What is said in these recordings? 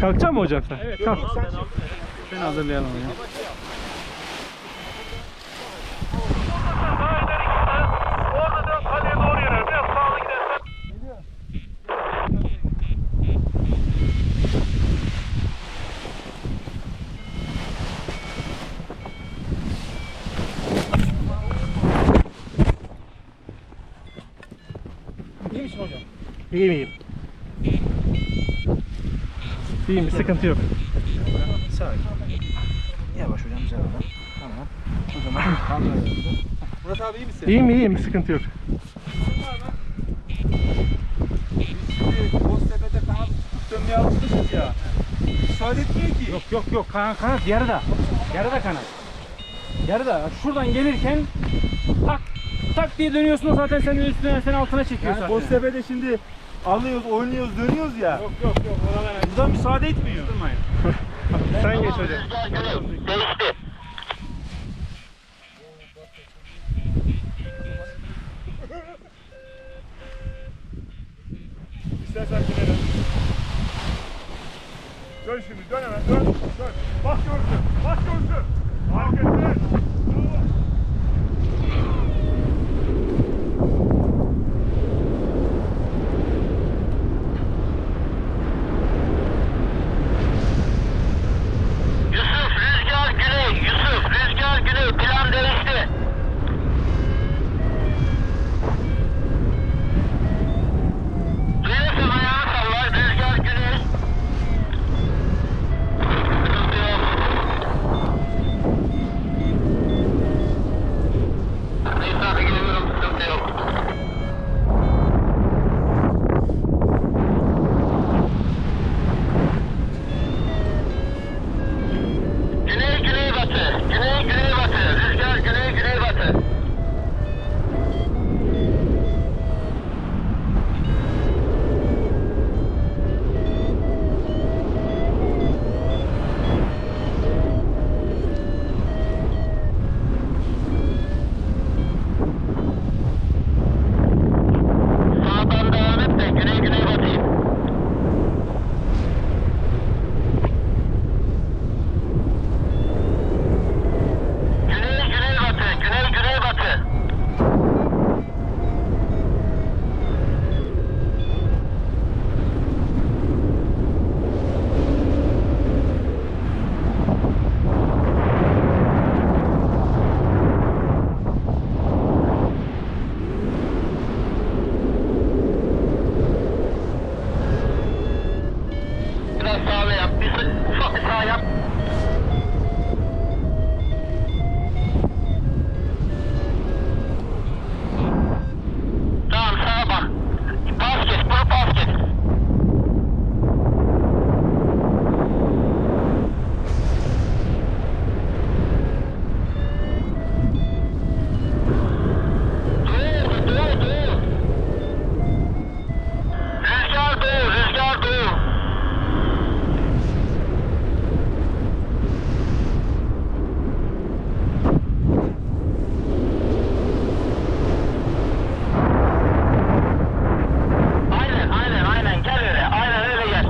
Kalkacak mı hocam sen? Evet. Kalk. Sen Seni hazırlayalım ya. Orada dön kaleye doğru yönelir. Biraz sağlı gidersen. İyi misin hocam? İyiyim iyiyim. İyiyim, bir sıkıntı yok. Sakin. Yavaş hocam güzel oldu. Tamam. O zaman kamera yaptı. Murat abi iyi misin? İyiyim iyiyim, bir sıkıntı yok. Biz şimdi Boztepe'de kanat dönmeye alışmışız ya. Müsaade etmiyor ki. Yok kanat yarıda. Yarıda kanat. Yarıda. Şuradan gelirken tak diye dönüyorsun, o zaten senin üstüne, seni altına çekiyor Yani zaten. Boztepe'de şimdi alıyoruz, oynuyoruz, dönüyoruz ya. Yok. Oralar Buradan müsaade etmiyor. durmayın. Sen geç hocam. Değişti. İstersen dönelim. Dön şimdi, dön hemen, dön. Bak görsün, bak görsün. Hareketler. Bravo. Yusuf rüzgar güney. Yusuf rüzgar güney. Plan değişti. Duyuyorsun, ayağını salla. Rüzgar güney. Sıkıntı yok. Neyse geliyorum, sıkıntı yok. Güney güneybatı. Güney güneybatı. Rüzgar güney güneybatı. Sağdan devam et de güney güneybatıyım. Güney güneybatı. Güney güneybatı. Biraz sağlı yap. Ufak bir sağ yap. Tamam, sağa bak. Pas geç. Bunu pas geç. Doğu. Rüzgar doğu. Aynen. Gel öyle. Aynen öyle gel.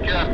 Gel.